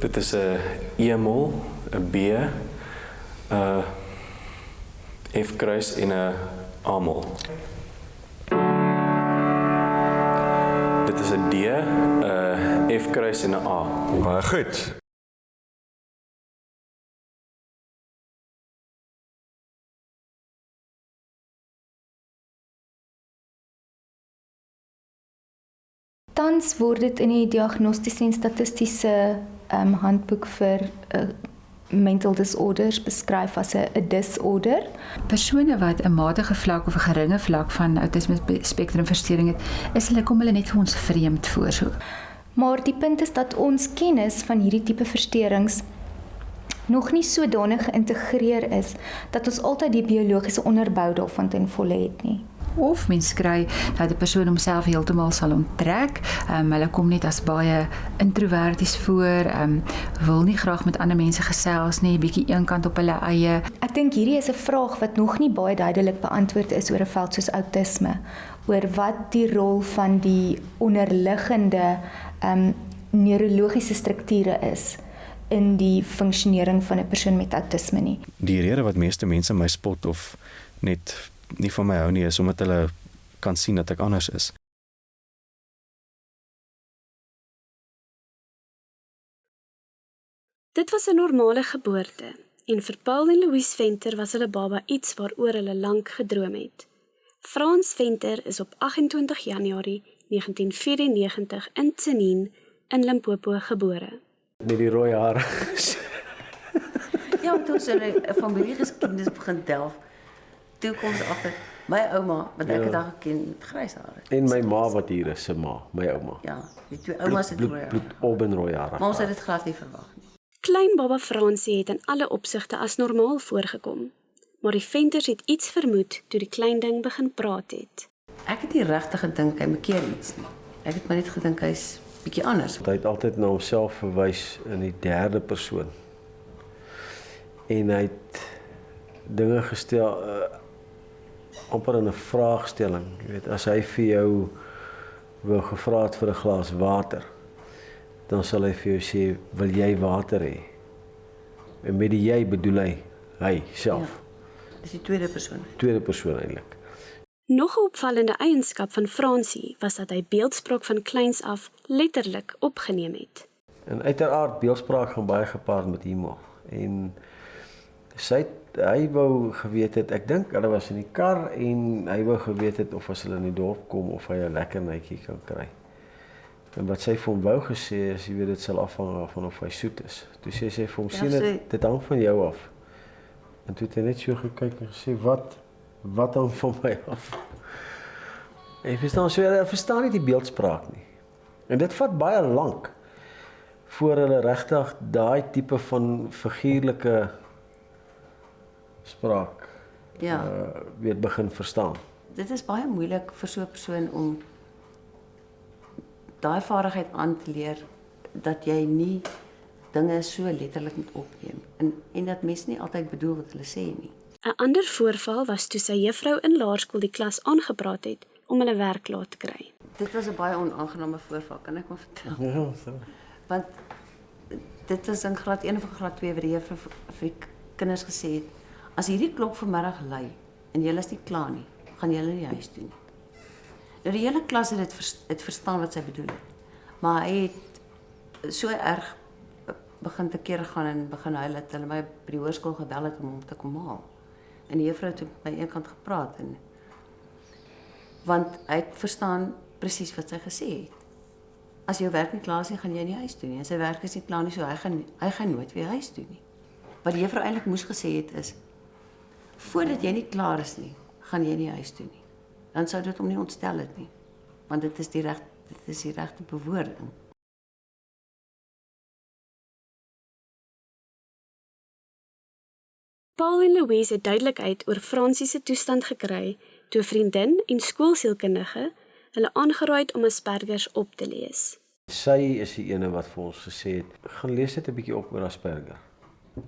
Dit is 'n E-mol, 'n B, 'n F-kruis en 'n A-mol. Dit is 'n D, 'n F-kruis en 'n A. Baie goed. Tans word dit in die diagnostiese en statistiese handboek vir mental disorders beskryf as 'n disorder. Persone wat 'n matige vlak of 'n geringe vlak van autisme spektrumversteuring het, kom hulle net vir ons vreemd voor. So. Maar die punt is dat ons kennis van hierdie tipe versteurings nog nie sodanig geïntegreer is dat ons altyd die biologiese onderbou daarvan ten volle het nie. Of mens kry dat 'n persoon homself heeltemal sal onttrek. Hulle kom net as baie introverties voor, wil nie graag met ander mense gesels nie, bietjie eenkant op hulle eie. Ek dink hierdie is 'n vraag wat nog nie baie duidelik beantwoord is oor 'n veld soos outisme, oor wat die rol van die onderliggende neurologiese strukture is in die funksionering van 'n persoon met outisme nie. Die rede wat meeste mense my spot of net nie van my hou nie, is omdat hulle kan sien dat ek anders is. Dit was 'n normale geboorte en vir Paul en Louise Venter was hulle baba iets waaroor hulle lank gedroom het. Frans Venter is op 28 Januarie 1994 in Tsenin in Limpopo gebore. Met die rooi hare. Ja, toe ons 'n familiegeskiedenis begin delf, toe kom ons agter, my ouma, wat ek het haar geken met grys hare. En my ma wat hier is, se ma, my ouma. Ja, die twee oumas het rooi hare. Bloed en rooi hare. Maar ons het dit glad nie verwag nie. Klein baba Fransie het in alle opsigte as normaal voorgekom, maar die Venters het iets vermoed toe die klein ding begin praat het. Ek het nie regtig gedink hy bekeer iets nie. Ek het maar net gedink hy's bietjie anders. Hy het altyd na homself verwys in die derde persoon. En hy het dinge gestel, amper in 'n vraagstelling. Jy weet, as hy vir jou wil gevra het vir 'n glas water, dan sal hy vir jou sê, wil jy water hê? En met die jy bedoel hy self. Ja, dis die tweede persoon. Tweede persoon eintlik. Nog 'n opvallende eienskap van Fransie was dat hy beeldspraak van kleins af letterlik opgeneem het. En uiteraard beeldspraak gaan baie gepaard met humor. En hy wou geweet het, ek dink hulle was in die kar en hy wou geweet het of as hulle in die dorp kom of hy 'n lekker netjie kan kry. En wat sy vir hom wou gesê is, jy weet dit sal afhang van of hy soet is. Toe sê sy vir hom, sien dit hang van jou af. En toe het hy net so gekyk en gesê, wat hang van my af? En hy verstaan nie die beeldspraak nie. En dit vat baie lank voor hulle regtig daai tipe van figuurlike spraak weer begin verstaan. Dit is baie moeilik vir so 'n persoon om daai vaardigheid aan te leer dat jy nie dinge so letterlik moet opneem en dat mense nie altyd bedoel wat hulle sê nie. 'n Ander voorval was toe sy juffrou in laerskool die klas aangepraat het om hulle werk laat te kry. Dit was 'n baie onaangename voorval, kan ek maar vertel. Ja, so. Want dit was in graad 1 of graad 2 waar die juffrou vir die kinders gesê het, as hierdie klok vanmiddag lui en julle is nie klaar nie, gaan julle nie huis toe nie. Nou die hele klas het verstaan wat sy bedoel het. Maar hy het so erg begin te keer gaan en begin huil dat hulle my by die hoërskool gebel het om hom te kom haal. En die juffrou het met my eenkant gepraat want hy het verstaan presies wat sy gesê het. As jou werk nie klaar is nie, gaan jy nie huis toe nie. En sy werk is nie klaar nie, so hy gaan nooit weer huis toe nie. Wat die juffrou eintlik moes gesê het is, voordat jy nie klaar is nie, gaan jy nie huis toe nie. Dan sou dit hom nie ontstel het nie, want dit is die regte bewoording. Paul en Louise het duidelikheid oor Fransie se toestand gekry toe 'n vriendin en skoolsielkundige hulle aangeraai het om Asperger op te lees. Sy is die ene wat vir ons gesê het, gaan lees dit 'n bietjie op oor Asperger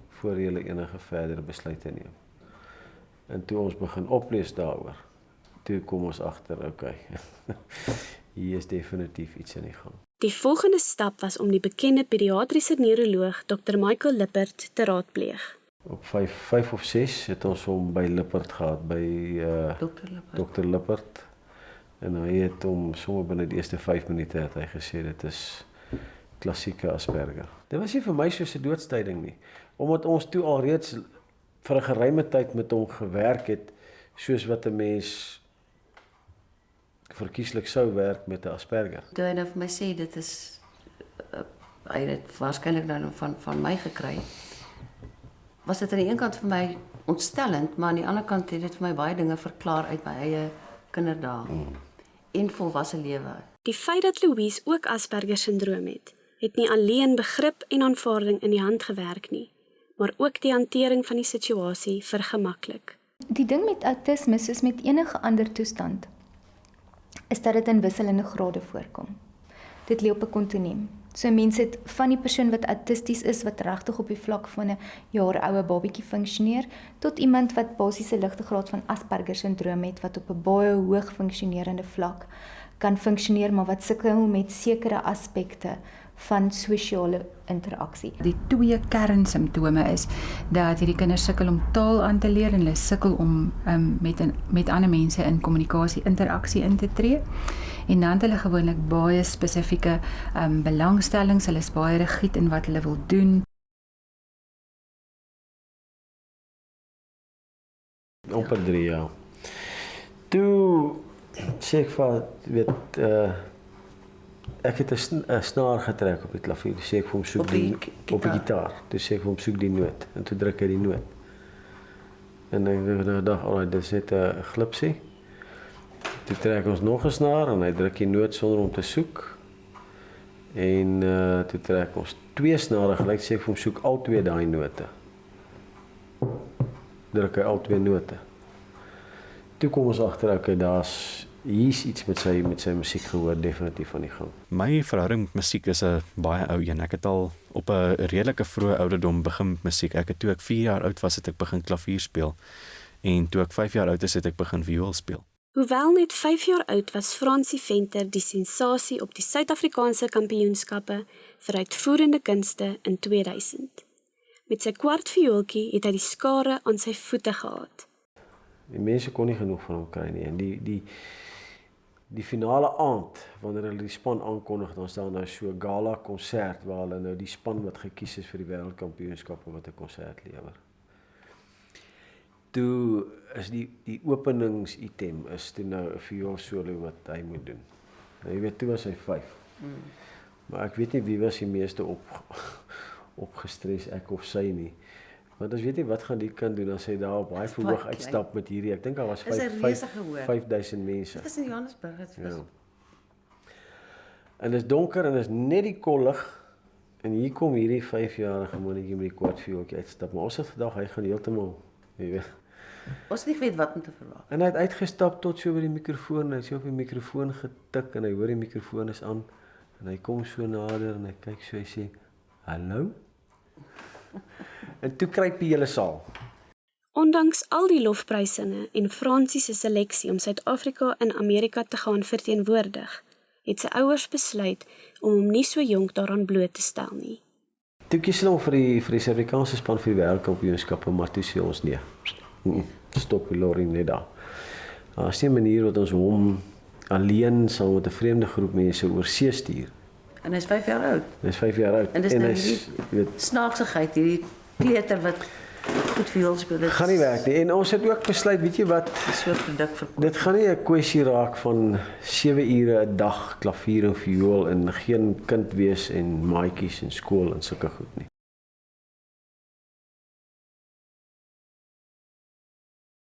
voor jy enige verdere besluite neem. En toe ons begin oplees daaroor, toe kom ons agter, okay, hier is definitief iets in die gang. Die volgende stap was om die bekende pediatriese neuroloog Dr. Michael Lippert te raadpleeg. Op 5 of 6 het ons hom by Lippert gehad, by Dr. Lippert. En hy het hom sommer binne die eerste 5 minute het hy gesê dit is klassieke Asperger. Dit was nie vir my soos 'n doodstyding nie, omdat ons toe al reeds vir 'n geruime tyd met hom gewerk het, soos wat 'n mens verkieslik sou werk met 'n Asperger. Toe hy nou vir my sê dit is hy het dit waarskynlik nou van my gekry. Was dit aan die een kant vir my ontstellend, maar aan die ander kant het dit vir my baie dinge verklaar uit my eie kinderdae en volwasse lewe. Die feit dat Louise ook Asperger-syndroom het nie alleen begrip en aanvaarding in die hand gewerk nie, maar ook die hantering van die situasie vergemaklik. Die ding met autisme soos met enige ander toestand is dat dit in wisselende grade voorkom. Dit lê op 'n kontinuum. So mense het van die persoon wat autisties is, wat regtig op die vlak van 'n jaar oue babietjie funksioneer, tot iemand wat basiese ligte graad van Asperger-syndroom het, wat op 'n baie hoog funksionerende vlak kan funksioneer, maar wat sukkel met sekere aspekte van sosiale interaksie. Die twee kernsimptome is dat hierdie kinders sukkel om taal aan te leer en hulle sukkel om met ander mense in kommunikasie interaksie in te tree. En dan het hulle gewoonlik baie spesifieke belangstellings, hulle is baie rigied in wat hulle wil doen. Amper 3 jaar. Toe sê ek vir ek het 'n snaar getrek op die klavier. Toe sê ek vir hom soek Op die op die gitaar. Toe sê ek vir hom soek die noot en toe druk hy die noot. En ek het gedag, alraai, dit is net 'n glipsie. Toe trek ons nog 'n snaar en hy druk die noot sonder om te soek. En toe trek ons 2 snare gelyk, sê ek vir hom soek al 2 daai note. Druk hy al 2 note. Toe kom ons agter, okay, hier's iets met sy musiek gehoor definitief aan die gang. My verhouding met musiek is 'n baie ou een. Ek het al op 'n redelike vroeë ouderdom begin met musiek. Toe ek 4 jaar oud was, het ek begin klavier speel. En toe ek 5 jaar oud is, het ek begin viool speel. Hoewel net 5 jaar oud was Fransie Venter die sensasie op die Suid-Afrikaanse kampioenskappe vir uitvoerende kunste in 2000. Met sy kwartviooltjie het hy die skare aan sy voete gehad. Die mense kon nie genoeg van hom kry nie. En die finale aand, wanneer hulle die span aankondig, dan staan nou so 'n gala konsert waar hulle nou die span wat gekies is vir die wêreldkampioenskappe wat 'n konsert lewer. Toe is die openingsitem is toe nou 'n viool solo wat hy moet doen. Nou, jy weet, toe was hy 5. Maar ek weet nie wie was die meeste opgestres, ek of sy nie. Want ons weet nie wat gaan die kind doen as hy daar op baie verhoog uitstap met hierdie. Ek dink daar was 5000 mense. Dit is in Johannesburg. Ja. En dit is donker en dit is net die kollig. En hier kom hierdie 5-jarige mannetjie met die kwartviooltjie uitstap. Maar ons het gedag hy gaan heeltemal, jy weet. Ons het nie weet wat om te verwag. En hy het uitgestap tot so by die mikrofoon. Hy het so op die mikrofoon getik en hy hoor die mikrofoon is aan. En hy kom so nader en hy kyk so, hy sê, "Hallo?" En toe kruip die hele saal. Ondanks al die lofprysinge en Fransie se seleksie om Suid-Afrika in Amerika te gaan verteenwoordig, het sy ouers besluit om hom nie so jonk daaraan bloot te stel nie. Toe kies hulle hom vir die Suid-Afrikaanse span vir die wêreldkampioenskappe, maar toe sê ons nee. Stop die lorry net daar. Daar's nie 'n manier wat ons hom alleen saam met 'n vreemde groep mense oor see stuur. En hy's 5 jaar oud. Hy's 5 jaar oud. En dis nou hierdie snaaksigheid, hierdie kleuter wat goed viool speel. Gaan nie werk nie. En ons het ook besluit, weet jy wat, so 'n produk verkoop. dit gaan nie 'n kwessie raak van 7 ure 'n dag klavier en viool en geen kind wees en maatjies en skool en sulke goed nie.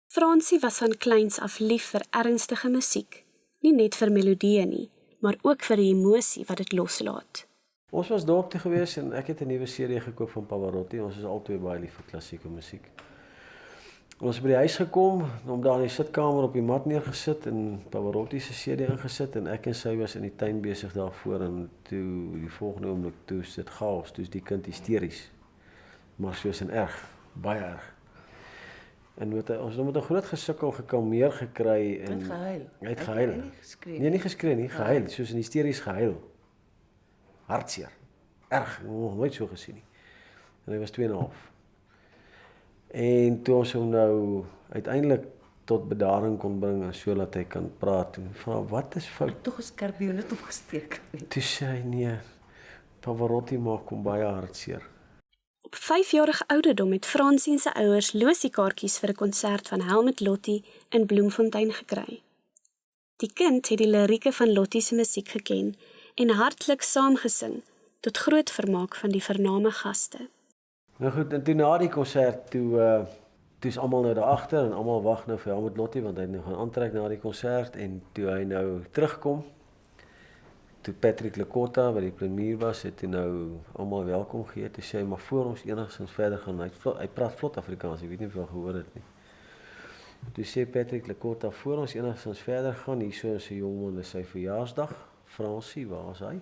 Fransie was van kleins af lief vir ernstige musiek, nie net vir melodieë nie, maar ook vir die emosie wat dit loslaat. Ons was dorp toe gewees en ek het 'n nuwe CD gekoop van Pavarotti. Ons is albei baie lief vir klassieke musiek. Ons het by die huis gekom, om daar in die sitkamer op die mat neergesit en Pavarotti se CD ingesit en ek en sy was in die tuin besig daarvoor en toe die volgende oomblik toe sit chaos, toe is die kind hysteries. Maar soos in erg, baie erg. En ons het met 'n groot gesukkel gekalmeer gekry en Hy het gehuil. Hy het gehuil. Hy het nie geskree Nee, nie geskree nie, gehuil, soos in hysteries gehuil. hartseer. Erg, nog nooit so gesien nie. En hy was 2,5. En toe ons hom nou uiteindelik tot bedaring kon bring en so dat hy kan praat en vra wat is fout? Tog 'n skerpioen het opgesteek. Toe sê hy nee, Pavarotti maak hom baie hartseer. Op 5-jarige ouderdom het Fransie en sy ouers losiekaartjies vir 'n konsert van Helmut Lotti in Bloemfontein gekry. Die kind het die lirieke van Lotti se musiek geken en hartlik saamgesing tot groot vermaak van die vername gaste. Nou goed, en toe na die konsert, toe is almal nou daar agter en almal wag nou vir Helmut Lotti want hy het nou gaan aantrek na die konsert en toe hy nou terugkom, toe Patrick Lekota wat die premier was, het hy nou almal welkom gegee, toe sê hy maar voor ons enigstens verder gaan, hy praat vlot Afrikaans, ek weet nie of jy al gehoor het nie. Toe sê Patrick Lekota voor ons enigstens verder gaan, hierso is 'n jongman, dis sy verjaarsdag, Fransie, waar is hy?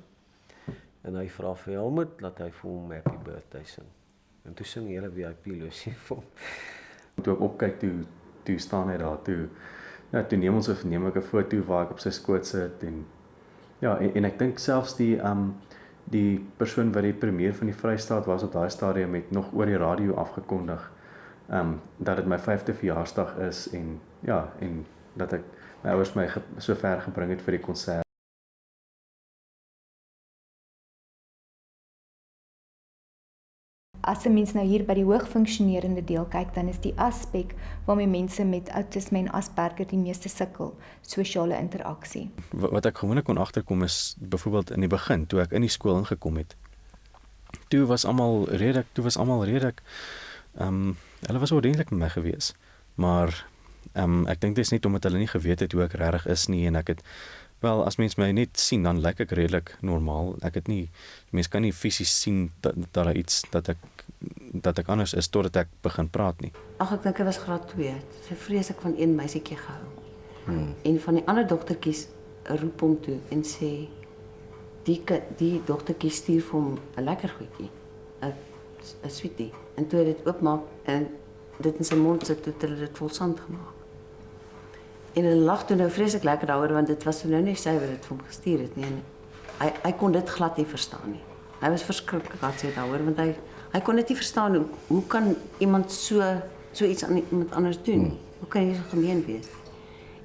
En hy vra vir Helmut dat hy vir hom Happy Birthday sing. En toe sing die hele VIP losie vir hom. Toe ek opkyk, toe staan hy daar, toe neem ek 'n foto waar ek op sy skoot sit en ja, en ek dink selfs die persoon wat die premier van die Vrystaat was op daai stadium het nog oor die radio afgekondig dat dit my 5de verjaarsdag is en ja, en dat ek my ouers my so ver gebring het vir die konsert. As 'n mens nou hier by die hoogfunksionerende deel kyk, dan is die aspek waarmee mense met autisme en Asperger die meeste sukkel, sosiale interaksie. Wat ek gewoonlik kon agterkom is byvoorbeeld in die begin toe ek in die skool ingekom het. Toe was almal redelik hulle was ordentlik met my gewees. Maar ek dink dit is net omdat hulle nie geweet het hoe ek regtig is nie en ek het wel, as mens my net sien, dan lyk ek redelik normaal. Mens kan nie fisies sien dat ek anders is totdat ek begin praat nie. Ag, ek dink hy was graad 2. Sy vreeslik van een meisietjie gehou. En van die ander dogtertjies roep hom toe en sê die dogtertjie stuur vir hom 'n lekker goedjie, 'n sweetie. En toe hy dit oopmaak en dit in sy mond sit, toe het hulle dit vol sand gemaak. En hulle lag toe nou vreeslik lekker daaroor want dit was nou nie sy wat dit vir hom gestuur het nie. En hy kon dit glad nie verstaan nie. Hy was verskriklik hartseer daaroor want hy kon dit nie verstaan hoe kan iemand so iets aan iemand anders doen? Hoe kan jy so gemeen wees?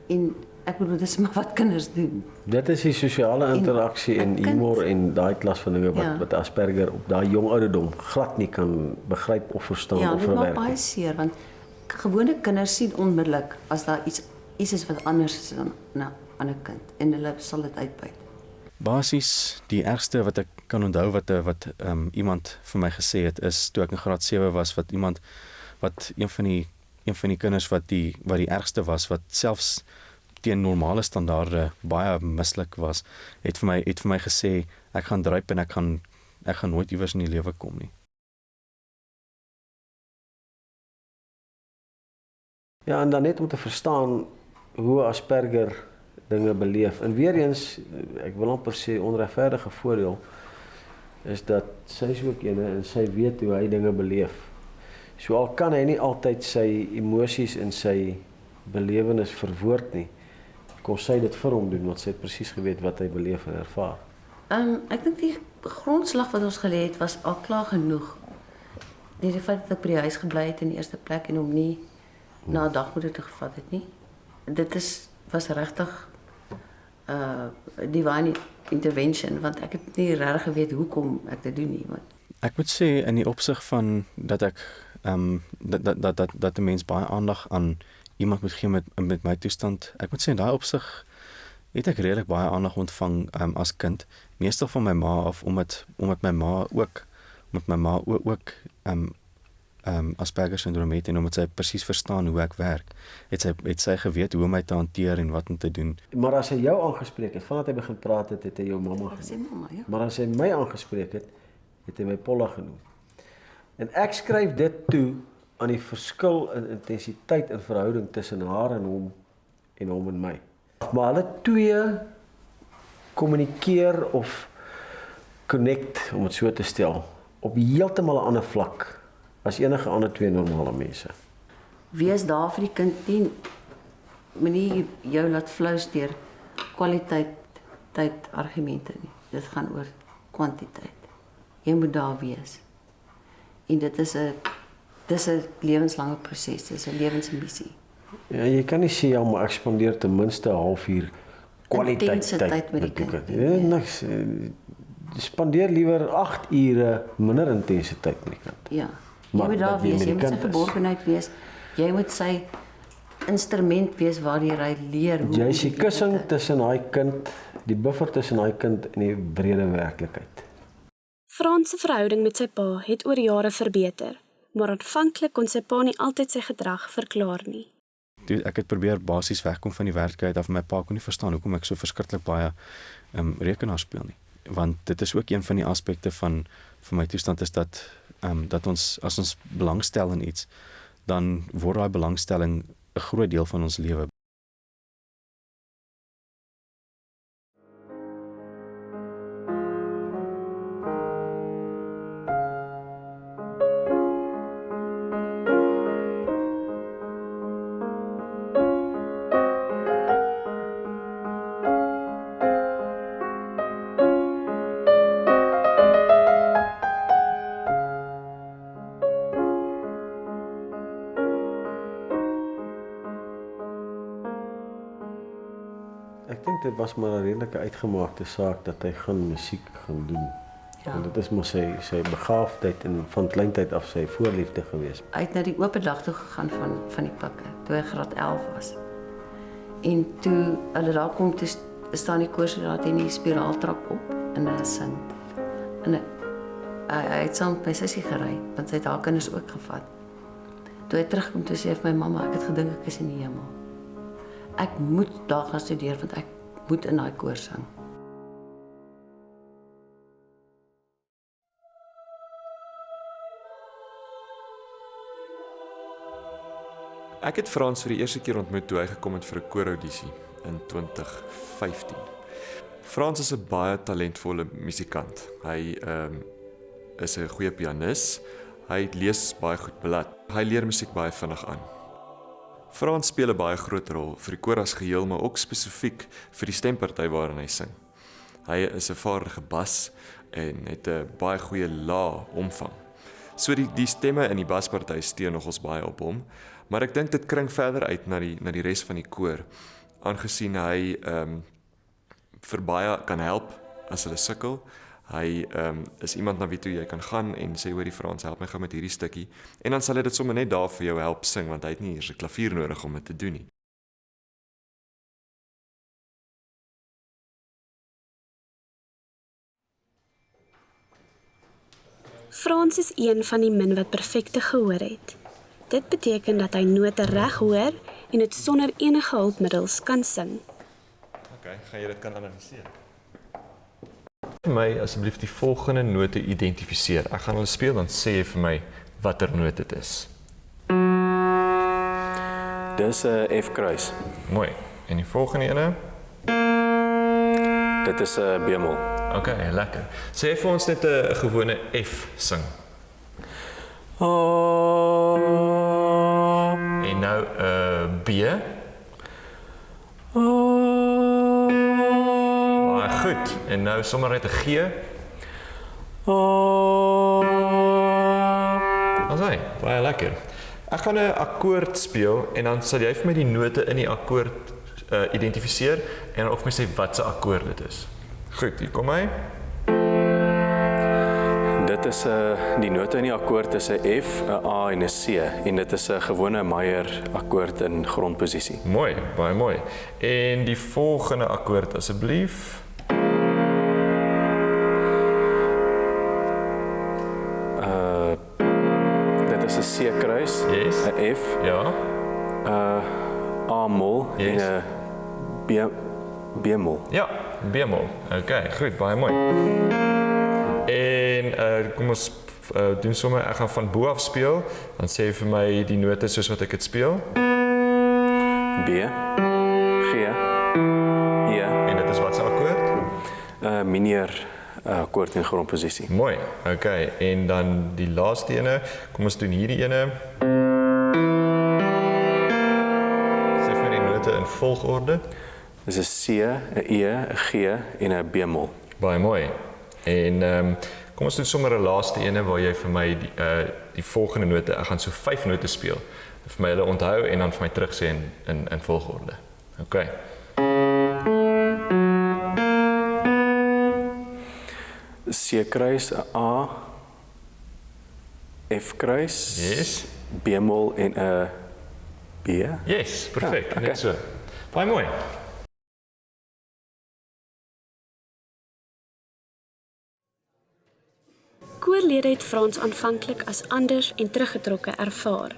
En ek bedoel dis maar wat kinders doen. Dit is die sosiale interaksie en humor en daai klas van dinge wat Asperger op daai jong ouderdom glad nie kan begryp of verstaan of verwerk. Ja, dit maak baie seer want gewone kinders sien onmiddellik as daar iets is wat anders is dan 'n ander kind en hulle sal dit uitbuit. Basies die ergste wat ek kan onthou wat iemand vir my gesê het is toe ek in graad 7 was wat een van die kinders wat die ergste was wat selfs teen normale standaarde baie mislik was, het vir my gesê ek gaan druip en ek gaan nooit iewers in die lewe kom nie. Ja, en dan net om te verstaan hoe Asperger dinge beleef. En weer eens, ek wil amper sê onregverdige voordeel is dat sy is ook ene en sy weet hoe hy dinge beleef. So al kan hy nie altyd sy emosies en sy belewenis verwoord nie, kon sy dit vir hom doen want sy het presies geweet wat hy beleef en ervaar. Ek dink die grondslag wat ons gelê het was al klaar genoeg. Die feit dat ek by die huis gebly het in die eerste plek en hom nie na 'n dagmoeder te gevat het nie. Dit was regtig divine intervention want ek het nie regtig geweet hoekom ek dit doen nie. Ek moet sê in die opsig van dat ek dat 'n mens baie aandag aan iemand moet gee met my toestand. Ek moet sê in daai opsig het ek redelik baie aandag ontvang as kind, meestal van my ma af omdat my ma ook Asperger syndroom het en omdat sy presies verstaan hoe ek werk, het sy geweet hoe om my te hanteer en wat om te doen. Maar as hy jou aangespreek het, vandat hy begin praat het hy jou mamma genoem. Ja. Maar as hy my aangespreek het hy my Polla genoem. En ek skryf dit toe aan die verskil in intensiteit en verhouding tussen haar en hom en my. Maar hulle twee kommunikeer of connect, om het so te stel, op heeltemal 'n ander vlak as enige ander twee normale mense. Wees daar vir die kind nie, moenie jou laat flou steur kwaliteit tyd argumente nie. Dit gaan oor kwantiteit. Jy moet daar wees. En dit is 'n lewenslange proses, dit is 'n lewensmissie. Ja, jy kan nie sê, ja, maar ek spandeer ten minste 'n halfuur kwaliteit Intense tyd met die kind. Ja, niks. Spandeer liewer 8 ure minder intense tyd met die kind. Ja. Jy Maar moet daar dat jy wees, met jy die moet sy kind is. geborgenheid wees. Jy moet sy instrument wees waardeur hy leer hoe Jy om is die die kussing lewe te- tussen daai kind, die buffer tussen daai kind en die brede werklikheid. Frans se verhouding met sy pa het oor jare verbeter, maar aanvanklik kon sy pa nie altyd sy gedrag verklaar nie. Ek het probeer basies wegkom van die werklikheid af, my pa kon nie verstaan hoekom ek so verskriklik baie rekenaar speel nie. Want dit is ook een van die aspekte van my toestand is dat dat ons as ons belangstel in iets, dan word daai belangstelling 'n groot deel van ons lewe. Ek dink dit was maar 'n redelike uitgemaakte saak dat hy gaan musiek gaan doen. Ja. En dit is maar sy begaafdheid en van kleintyd af sy voorliefde gewees. Hy het na die open dag toe gegaan van die pikke, toe hy graad 11 was. En toe hulle daar kom, toe staan die koorsoldaat en die spiraaltrap op en hy sing. En hy het saam met my sussie gery, want sy het haar kinders ook gevat. Toe hy terugkom, toe sê hy vir my mamma, ek het gedink ek is in die hemel. Ek moet daar gaan studeer, want ek moet in daai koor sing. Ek het Frans vir die eerste keer ontmoet toe hy gekom het vir 'n kooraudisie in 2015. Frans is 'n baie talentvolle musikant. Hy is 'n goeie pianis. Hy lees baie goed blad. Hy leer musiek baie vinnig aan. Frans speel 'n baie groot rol vir die koor as geheel, maar ook spesifiek vir die stemparty waarin hy sing. Hy is 'n vaardige bas en het 'n baie goeie lae omvang. So die stemme in die basparty steun nogals baie op hom, maar ek dink dit kring verder uit na die res van die koor, aangesien hy vir baie kan help as hulle sukkel. Hy is iemand na wie toe jy kan gaan en sê, hoorie Frans, help my gou met hierdie stukkie, en dan sal hy dit sommer net daar vir jou help sing, want hy het nie eers 'n klavier nodig om dit te doen nie. Frans is een van die min wat perfekte gehoor het. Dit beteken dat hy note reg hoor en dit sonder enige hulpmiddels kan sing. Okay, gaan jy dit kan analiseer? Vir my asseblief die volgende note identifiseer. Ek gaan hulle speel, dan sê jy vir my watter noot dit is. Dis 'n F kruis. Mooi. En die volgende ene? Dit is 'n bemol. Okay, lekker. Sê vir ons net 'n gewone F sing. En nou 'n B. Baie goed. En nou sommer net 'n G. Asai, baie lekker. Ek gaan 'n akkoord speel en dan sal jy vir my die note in die akkoord identifiseer en dan ook vir my sê wat se akkoord dit is. Goed, hier kom hy. Dit is die note in die akkoord is 'n F, 'n A en 'n C en dit is 'n gewone Meyer akkoord in grondposisie. Mooi, baie mooi. En die volgende akkoord asseblief. Dit is 'n C kruis, Yes. 'n F, Ja. A mol Yes. en 'n bemol. Ja, bemol. Okay, goed, baie mooi. En kom ons doen sommer, ek gaan van bo af speel, dan sê jy vir my die note soos wat ek dit speel. B, G, E, En dit is wat se akkoord? mineur akkoord in grondposisie. Mooi. Okay, en dan die laaste ene, kom ons doen hierdie ene. Sê vir my die note in volgorde. Dis 'n C, 'n E, 'n G en 'n bemol. Baie mooi. En kom ons doen sommer 'n laaste ene waar jy vir my die volgende note, ek gaan so 5 note speel. Vir my hulle onthou en dan vir my terug sê in volgorde. Okay. C-kruis, 'n A, F-kruis, Yes. B-mol en 'n B. Yes, perfek. Ja, okay. Net so. Baie mooi. Koorlede het Frans aanvanklik as anders en teruggetrokke ervaar,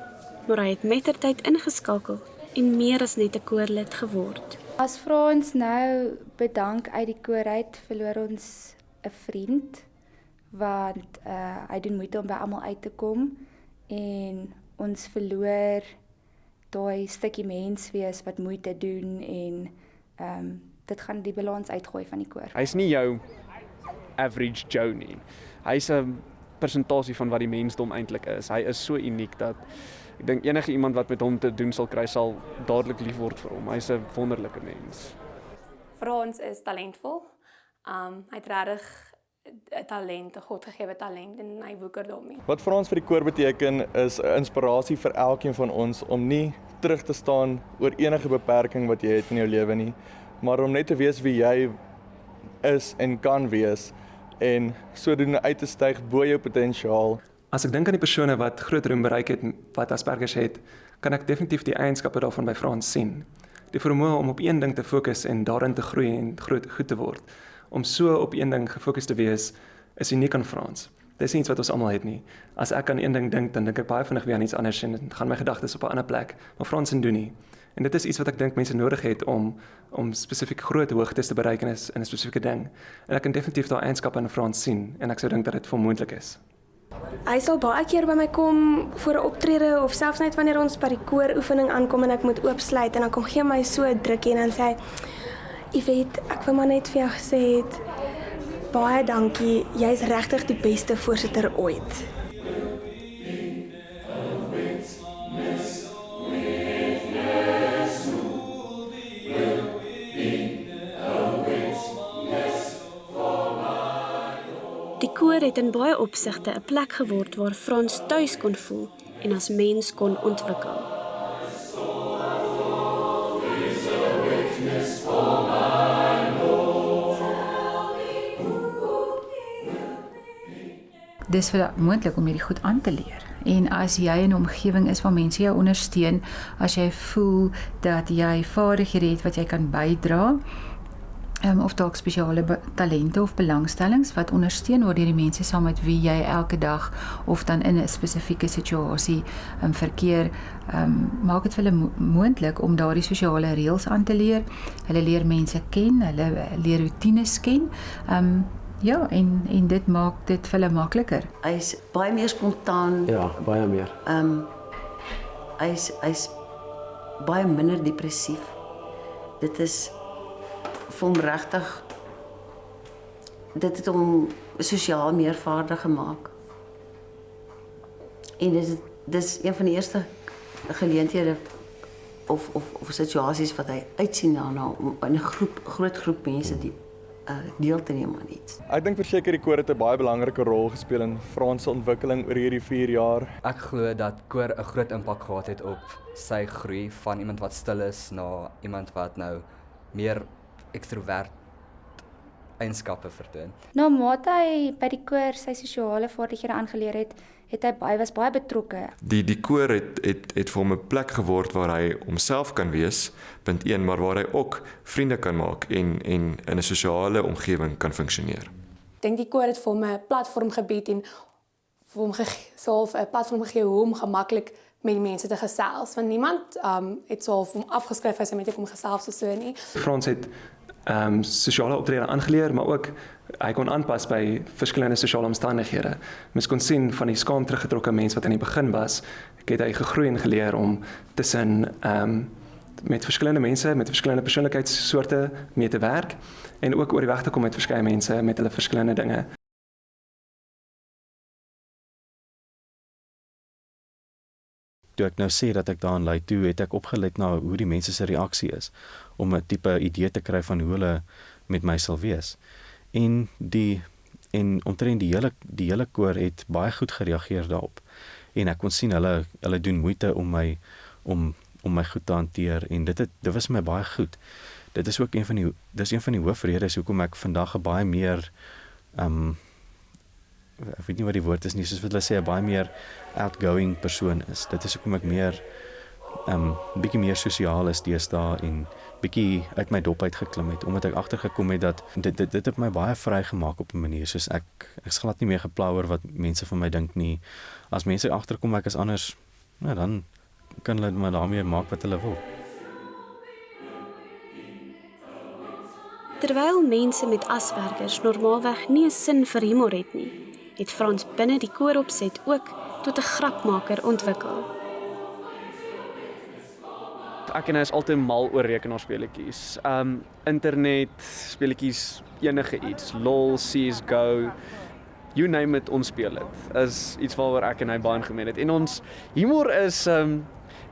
maar hy het mettertyd ingeskakel en meer as net 'n koorlid geword. As Frans nou bedank uit die koor uit, verloor ons 'n vriend, want hy doen moeite om by almal uit te kom en ons verloor daai stukkie mens wees wat moeite doen en dit gaan die balans uitgooi van die koor. Hy's nie jou average Joe nie. Hy's 'n persentasie van wat die mensdom eintlik is. Hy is so uniek dat ek dink enige iemand wat met hom te doen sal kry sal dadelik lief word vir hom. Hy's 'n wonderlike mens. Frans is talentvol. Hy het regtig 'n talent, 'n godgegewe talent en hy woeker daarmee. Wat Frans vir die koor beteken is 'n inspirasie vir elkeen van ons om nie terug te staan oor enige beperking wat jy het in jou lewe nie, maar om net te wees wie jy is en kan wees en sodoende uit te styg bo jou potensiaal. As ek dink aan die persone wat groot roem bereik het wat Asperger het, kan ek definitief die eienskappe daarvan by Frans sien. Die vermoë om op een ding te fokus en daarin te groei en goed te word. Om so op een ding gefokus te wees, is uniek aan Frans. Dis iets wat ons almal het nie. As ek aan een ding dink, dan dink ek baie vinnig weer aan iets anders en dan gaan my gedagtes op 'n ander plek. Maar Frans doen nie. En dit is iets wat ek dink mense nodig het om spesifiek groot hoogtes te bereik in 'n spesifieke ding. En ek kan definitief daai eienskappe in Frans sien en ek sou dink dat dit moontlik is. Hy sal baie keer by my kom vir 'n optrede of selfs net wanneer ons by die kooroefening aankom en ek moet oopsluit en dan kom gee my so 'n drukkie en dan sê hy, Yvette, ek wil maar net vir jou gesê het, baie dankie, jy's regtig die beste voorsitter ooit. Die koor het in baie opsigte 'n plek geword waar Frans tuis kon voel en as mens kon ontwikkel. Dis vir moontlik om hierdie goed aan te leer. En as jy in 'n omgewing is waar mense jou ondersteun, as jy voel dat jy vaardighede het wat jy kan bydra, of dalk spesiale talente of belangstellings wat ondersteun word deur die mense saam met wie jy elke dag of dan in 'n spesifieke situasie verkeer, maak dit vir hulle moontlik om daardie sosiale reëls aan te leer. Hulle leer mense ken, hulle leer roetines ken. Ja, en dit maak dit vir hulle makliker. Hy's baie meer spontaan. Ja, baie meer. Hy's baie minder depressief. Dit is vir hom regtig, dit het hom sosiaal meer vaardig gemaak. En dis een van die eerste geleenthede of situasies wat hy uitsien daarna om in 'n groot groep mense deel te neem aan iets. Ek dink verseker die koor het 'n baie belangrike rol gespeel in Frans se ontwikkeling oor hierdie 4 jaar. Ek glo dat koor 'n groot impak gehad het op sy groei van iemand wat stil is na iemand wat nou meer ekstrovert eienskappe vertoon. Nou, mate hy by die koor sy sosiale vaardighede aangeleer het, hy was baie betrokke. Die koor het vir hom 'n plek geword waar hy homself kan wees, punt 1, maar waar hy ook vriende kan maak en in 'n sosiale omgewing kan funksioneer. Ek dink die koor het vir hom 'n platform gebied en vir hom 'n platform gegee hoe om gemaklik met die mense te gesels, want niemand het so hom afgeskryf as hy met hom gesels of so nie. Frans het sosiale optrede aangeleer, maar ook hy kon aanpas by verskillende sosiale omstandighede. Mens kon sien van die skaam teruggetrokke mens wat in die begin was, het hy gegroei en geleer om tussen met verskillende mense, met verskillende persoonlikheidssoorte mee te werk en ook oor die weg te kom met verskeie mense met hulle verskillende dinge. Toe ek nou sê dat ek daarin lei, toe het ek opgelet na hoe die mense se reaksie is, om 'n tipe idee te kry van hoe hulle met my sal wees. En en omtrent die hele koor het baie goed gereageer daarop. En ek kon sien hulle doen moeite om my goed te hanteer en dit was my baie goed. Dit is ook een van die hoofredes hoekom ek vandag 'n baie meer ek weet nie wat die woord is nie, soos wat hulle sê, 'n baie meer outgoing persoon is. Dit is hoekom ek meer bietjie meer sosiaal is deesdae en bietjie uit my dop uitgeklim het, omdat ek agtergekom het dat dit het my baie vrygemaak op 'n manier, soos ek is glad nie meer gepla oor wat mense van my dink nie. As mense agterkom ek is anders, nou dan kan hulle maar daarmee maak wat hulle wil. Terwyl mense met Aspergers normaalweg nie 'n sin vir humor het nie, het Frans binne die kooropset ook tot 'n grapmaker ontwikkel. Ek en hy is altyd mal oor rekenaarspeletjies. Internet speletjies, enige iets, LOL, CS:GO, you name it, ons speel dit. Is iets waaroor ek en hy baie gemeen het. En ons humor is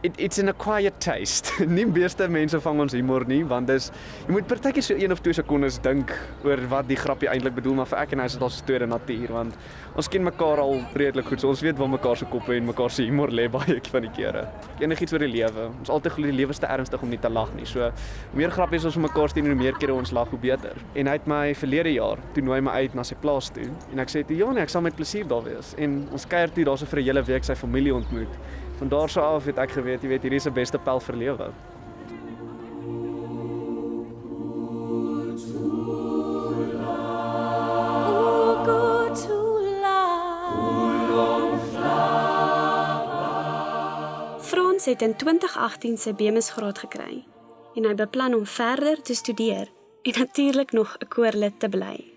it's an acquired taste. Nie meeste mense vang ons humor nie, want jy moet partykeer so 1 of 2 sekondes dink oor wat die grapie eintlik bedoel, maar vir ek en hy is dit al so tweede natuur, want ons ken mekaar al redelik goed, so ons weet waar mekaar se koppe en mekaar se humor lê baie van die kere. Enigiets oor die lewe. Ons altyd glo die lewe is te ernstig om nie te lag nie. So hoe meer grappies ons vir mekaar stuur en hoe meer kere ons lag, hoe beter. En hy het my verlede jaar toe nooi my uit na sy plaas toe en ek sê toe, "Ja nee, ek sal met plesier daar wees." En ons kuier toe daarso vir 'n hele week sy familie ontmoet. Van daar so af het ek geweet, jy weet, hierdie is 'n beste pel vir lewe. Frans het in 2018 sy BMS graad gekry en hy beplan om verder te studeer en natuurlik nog 'n koorlid te bly.